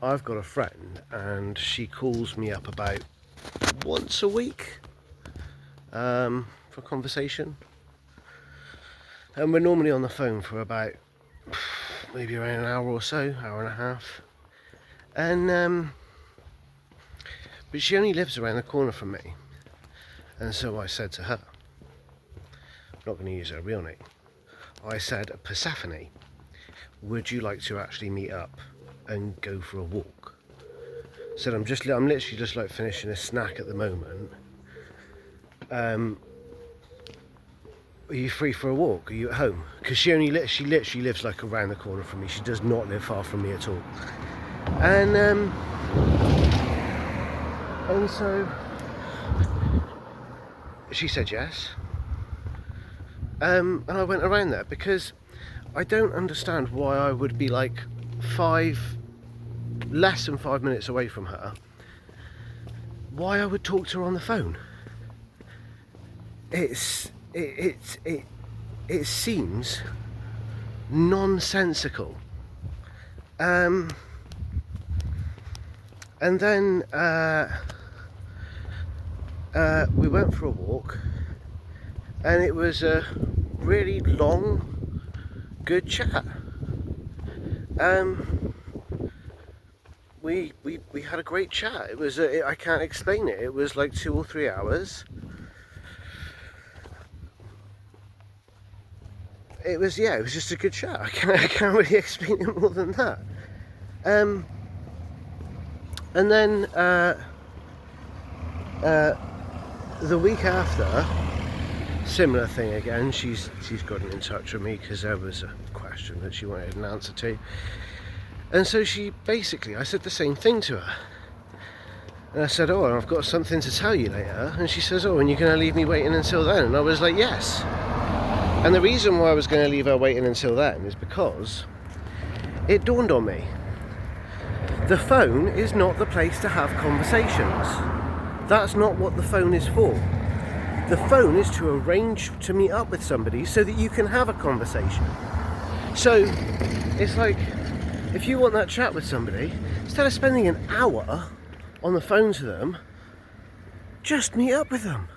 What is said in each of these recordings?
I've got a friend and she calls me up about once a week for conversation, and we're normally on the phone for about maybe around an hour or so, hour and a half, and but she only lives around the corner from me, and so I said to her, I'm not going to use her real name, I said, Persephone, would you like to actually meet up and go for a walk? Said I'm literally just like finishing a snack at the moment. Are you free for a walk? Are you at home? Because she literally lives like around the corner from me. She does not live far from me at all. And so she said yes. And I went around there because I don't understand why I would be like less than 5 minutes away from her, why I would talk to her on the phone. It seems nonsensical. And then we went for a walk, and it was a really long, good chat. We had a great chat. It was I can't explain it. It was like 2 or 3 hours. It was just a good chat. I can't really explain it more than that. And then the week after, similar thing again. She's gotten in touch with me because there was a question that she wanted an answer to. And so I said the same thing to her. And I said, oh, I've got something to tell you later. And she says, oh, and you're going to leave me waiting until then? And I was like, yes. And the reason why I was going to leave her waiting until then is because it dawned on me. The phone is not the place to have conversations. That's not what the phone is for. The phone is to arrange to meet up with somebody so that you can have a conversation. So it's like, if you want that chat with somebody, instead of spending an hour on the phone to them, just meet up with them.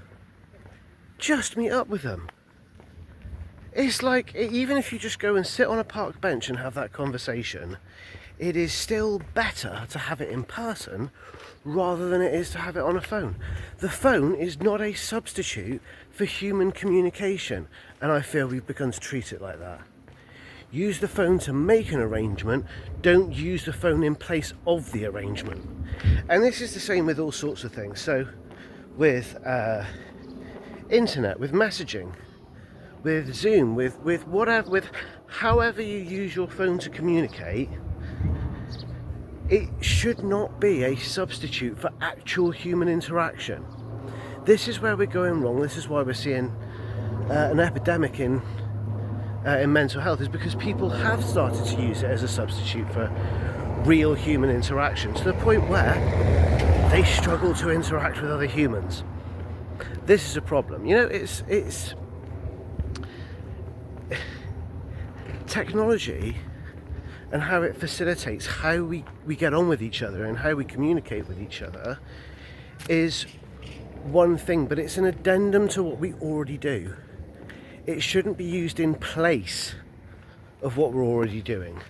Just meet up with them. It's like, even if you just go and sit on a park bench and have that conversation, it is still better to have it in person rather than it is to have it on a phone. The phone is not a substitute for human communication, and I feel we've begun to treat it like that. Use the phone to make an arrangement, don't use the phone in place of the arrangement. And this is the same with all sorts of things. So with internet, with messaging, with Zoom, with whatever, with however you use your phone to communicate, it should not be a substitute for actual human interaction. This is where we're going wrong. This is why we're seeing an epidemic in mental health, is because people have started to use it as a substitute for real human interaction, to the point where they struggle to interact with other humans. This is a problem. You know, it's technology and how it facilitates how we get on with each other and how we communicate with each other is one thing, but it's an addendum to what we already do. It shouldn't be used in place of what we're already doing.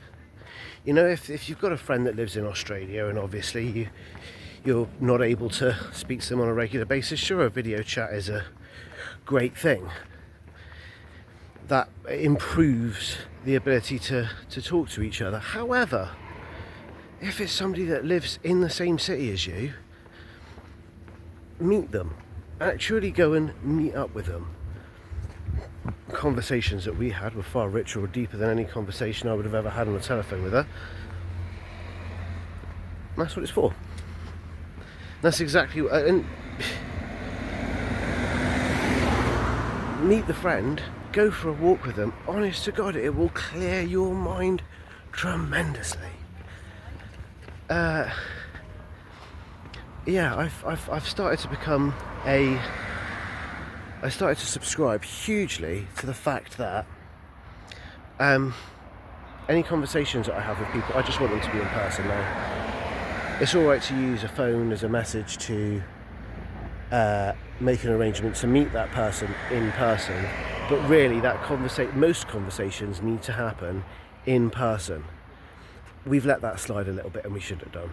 You know, if you've got a friend that lives in Australia and obviously you're not able to speak to them on a regular basis, sure, a video chat is a great thing. That improves the ability to talk to each other. However, if it's somebody that lives in the same city as you, meet them. Actually go and meet up with them. Conversations that we had were far richer or deeper than any conversation I would have ever had on the telephone with her. That's what it's for. That's exactly what, and meet the friend, go for a walk with them. Honest to God, it will clear your mind tremendously. I've started to become I started to subscribe hugely to the fact that any conversations that I have with people, I just want them to be in person now. It's all right to use a phone as a message to make an arrangement to meet that person in person, but really most conversations need to happen in person. We've let that slide a little bit, and we should have done.